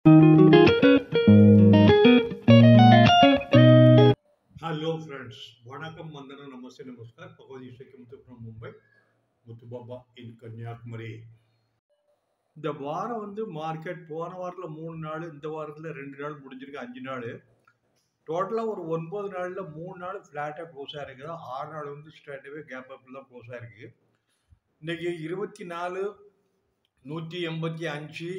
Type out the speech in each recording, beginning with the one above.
Hello friends, Vanakkam, Mandana, Namaste, Namaskar. Pagodi Shekimtu from Mumbai, Muthubaba in Kanyakumari. இந்த வாரம் market போன வாரத்தில் 3 நாள், இந்த வாரத்தில் 2 நாள் முடிஞ்சிருக்கு, 5 நாள். டோட்டலாக ஒரு 9 நாளில் 3 நாள் ஃப்ளாட்டாக க்ளோஸ் ஆகிருக்குது. 6 நாள் ஸ்ட்ரைட்டாகவே கேப் அப்பில் தான் க்ளோஸ் ஆகிருக்கு. இன்றைக்கி 24 185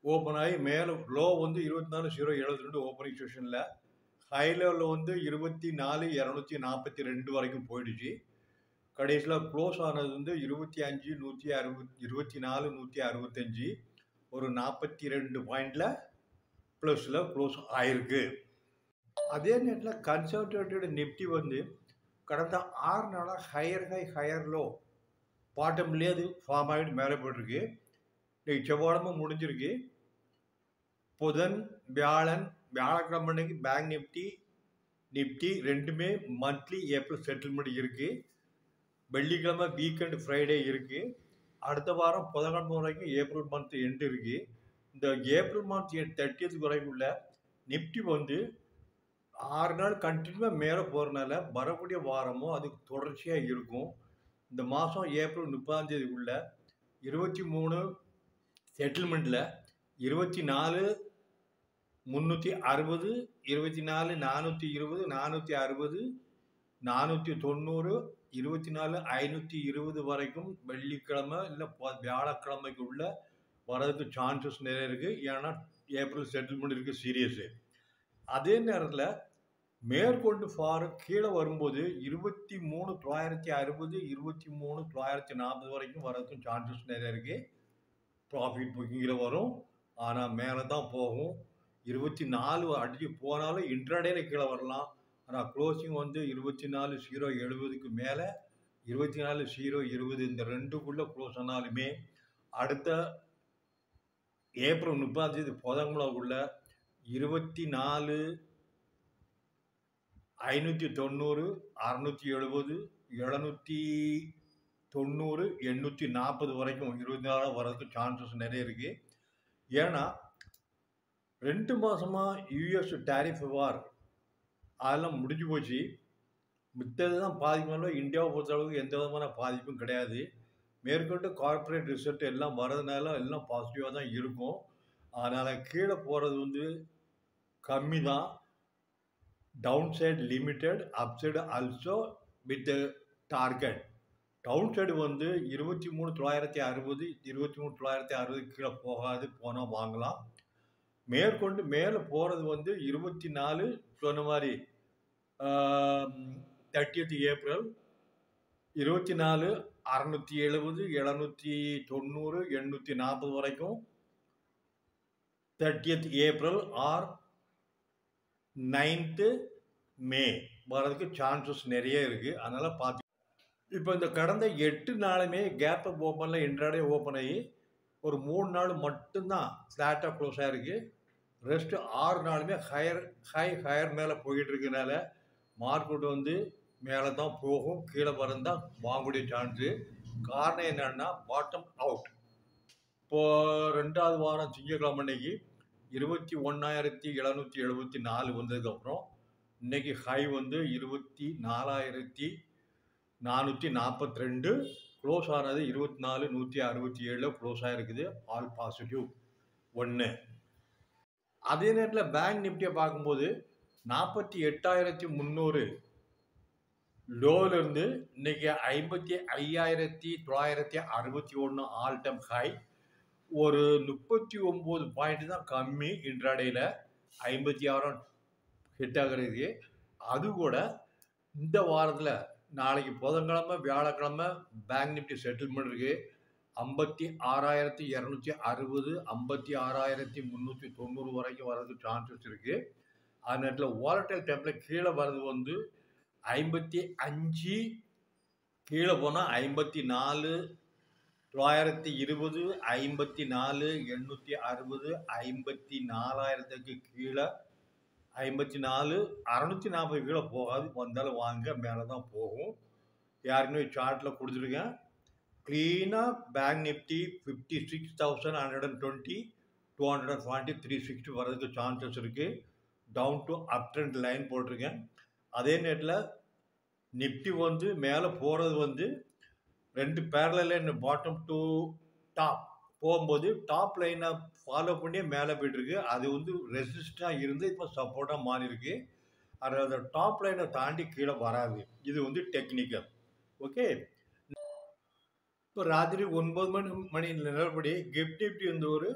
ஓப்பன் ஆகி மேலே லோ 24,072 ஓப்பனிங் செஷனில், ஹை லெவலில் 24 242 வரைக்கும் போயிடுச்சு. கடைசியில் க்ளோஸ் ஆனது 25 160 24 165 ஒரு 42 பாயிண்டில் ப்ளஸில் க்ளோஸ் ஆகிருக்கு. அதே நேரத்தில் கன்சர்வேட்டிவ் நிஃப்டி கடந்த 6 நாளாக ஹையர் லோ பாட்டம்லேயே அது ஃபார்ம் ஆகிட்டு மேலே போயிட்டுருக்கு. இன்றைக்கி செவ்வாழமை முடிஞ்சிருக்கு. புதன் வியாழக்கிழமை அன்னைக்கு பேங்க் நிஃப்டி ரெண்டுமே மந்த்லி ஏப்ரல் செட்டில்மெண்ட் இருக்குது. வெள்ளிக்கிழமை வீக்கெண்ட் ஃப்ரைடே இருக்குது. அடுத்த வாரம் புதன்கிழமை வரைக்கும் ஏப்ரல் மந்த் எண்டு இருக்குது. இந்த ஏப்ரல் மந்த் 30 வரைக்கும் நிஃப்டி 6 நாள் கண்டினியூவாக மேலே போகிறனால வரக்கூடிய வாரமும் அதுக்கு தொடர்ச்சியாக இருக்கும். இந்த மாதம் ஏப்ரல் 30 23 செட்டில்மெண்ட்டில் 24 360 24 420 460 490 24 520 வரைக்கும் வெள்ளிக்கிழமை இல்லை வியாழக்கிழமைக்குள்ள வரதுக்கு சான்சஸ் நிறைய இருக்குது. ஏன்னா ஏப்ரல் செட்டில்மெண்ட் இருக்குது சீரியஸு. அதே நேரத்தில் மேற்கொண்டு கீழே வரும்போது 23,960 23,940 வரைக்கும் வரதுக்கும் சான்சஸ் நிறைய இருக்குது. ப்ராஃபிட் புக்கிங்கில் வரும், ஆனால் மேலே தான் போகும். 24 அடிச்சு போனாலும் இன்ட்ராடேல கீழே வரலாம். ஆனால் க்ளோசிங் 24,070க்கு மேலே 24,020 இந்த ரெண்டுக்குள்ளே க்ளோஸ் ஆனாலுமே அடுத்த ஏப்ரல் 30 புதன்கிழமைக்குள்ள 24,590 670 790 840 வரைக்கும் 24 வரதுக்கு சான்சஸ் நிறைய இருக்குது. ஏன்னா 2 மாதமாக யூஎஸ் டேரிஃப் வார் அதெல்லாம் முடிஞ்சு போச்சு. மித்தது தான் பாதிப்பு. இந்தியாவை பொறுத்தளவுக்கு எந்த விதமான பாதிப்பும் கிடையாது. மேற்கொண்டு கார்ப்பரேட் ரிசல்ட் எல்லாம் வரதுனால எல்லாம் பாசிட்டிவாக தான் இருக்கும். அதனால் கீழே போகிறது கம்மி தான். Down side limited, up side also with target. Down side 23,960 23,960 கீழே போகாது, போனால் வாங்கலாம். மேற்கொண்டு மேலே போகிறது 24 சொன்ன மாதிரி 30 ஏப்ரல் 24 670 790 840 வரைக்கும் 30 ஏப்ரல் ஆர் 9th மே வரதுக்கு சான்சஸ் நிறைய இருக்குது. அதனால் பார்த்து இப்போ இந்த கடந்த 8 நாளுமே கேப் அப் ஓப்பனில் இன்ட்ராடே ஓப்பன் ஆகி ஒரு 3 நாள் மட்டும்தான் ஃப்ளாட்டாக க்ளோஸ் ஆகிருக்கு. ரெஸ்ட்டு 6 நாளுமே ஹையர் மேலே போயிட்டு இருக்கனால மார்க்கெட் மேலே தான் போகும், கீழே வரந்தான் வாங்கக்கூடிய சான்ஸு. காரணம் என்னன்னா பாட்டம் அவுட். இப்போது 2வது வாரம் திங்கட்கிழமை அன்னைக்கு 21,774 வந்ததுக்கப்புறம் இன்றைக்கி ஹை 24,442 க்ளோஸ் ஆனது 24,167 க்ளோஸ் ஆகிருக்குது. All positive 1. அதே நேரத்தில் பேங்க் நிஃப்டியை பார்க்கும்போது 48,300 லோவிலிருந்து இன்றைக்கி 55,961 ஆல் டைம் ஹை. ஒரு 39 பாயிண்ட் தான் கம்மி. இன்ட்ராடேயில் 56 ஹிட் ஆகிறது. அது கூட இந்த வாரத்தில் நாளைக்கு புதன்கிழமை வியாழக்கிழமை பேங்க் நிஃப்டி செட்டில்மெண்ட் இருக்குது. 56,260 56,390 வரைக்கும் வர்றதுக்கு சான்சஸ் இருக்குது. அது நேரத்தில் வாலட்டைல் டைப்பில் கீழே வர்றது 55 கீழே போனால் 54,920 54,860 54,000க்கு கீழே 54,640 கீழே போகாது. வந்தாலும் வாங்க, மேலே தான் போகும். யாருக்குமே சார்ட்டில் கொடுத்துருக்கேன். க்ளீனாக பேங்க் நிஃப்டி 56,120 240 360 வரதுக்கு சான்சஸ் இருக்குது. Down to up trend line போட்டிருக்கேன். அதே நேரத்தில் நிஃப்டி வந்து மேலே போகிறது வந்து 2 parallel line bottom to top போகும்போது டாப் லைனை ஃபாலோ பண்ணி மேலே போயிட்டுருக்கு. அது வந்து ரெசிஸ்டாக இருந்து இப்போ சப்போர்ட்டாக மாறி இருக்கு. அதாவது டாப் லைனை தாண்டி கீழே வராது. இது வந்து டெக்னிக்கல். ஓகே, இப்போ ராத்திரி 9 மணி நிலப்படி நிஃப்டி வந்து ஒரு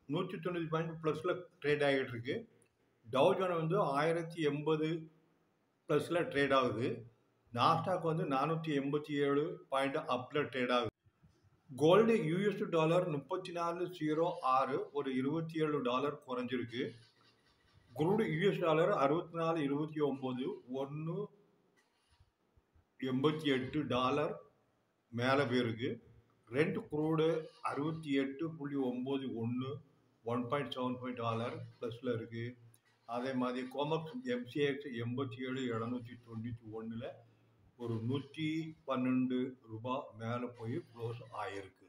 190 பாயிண்ட் ப்ளஸில் ட்ரேட் ஆகிட்டு இருக்கு. டவ் ஜோன்ஸ் வந்து 1080 ப்ளஸில் ட்ரேட் ஆகுது. நாஸ்டாக் வந்து 487 பாயிண்ட் அப்பில் ட்ரேட் ஆகுது. கோல்டு யூஎஸ் டாலர் 34.06 ஒரு $27 குறைஞ்சிருக்கு. குரூடு யூஎஸ் டாலர் 64.29 $1.88 மேலே போயிருக்கு. ரெண்ட் குரூடு 68.91 $1.75 ப்ளஸில் இருக்குது. அதே மாதிரி கோமக்ஸ் எம்சிஎக்ஸ் 87,791 ஒரு $112 மேலே போய் க்ளோஸ் ஆகிருக்கு.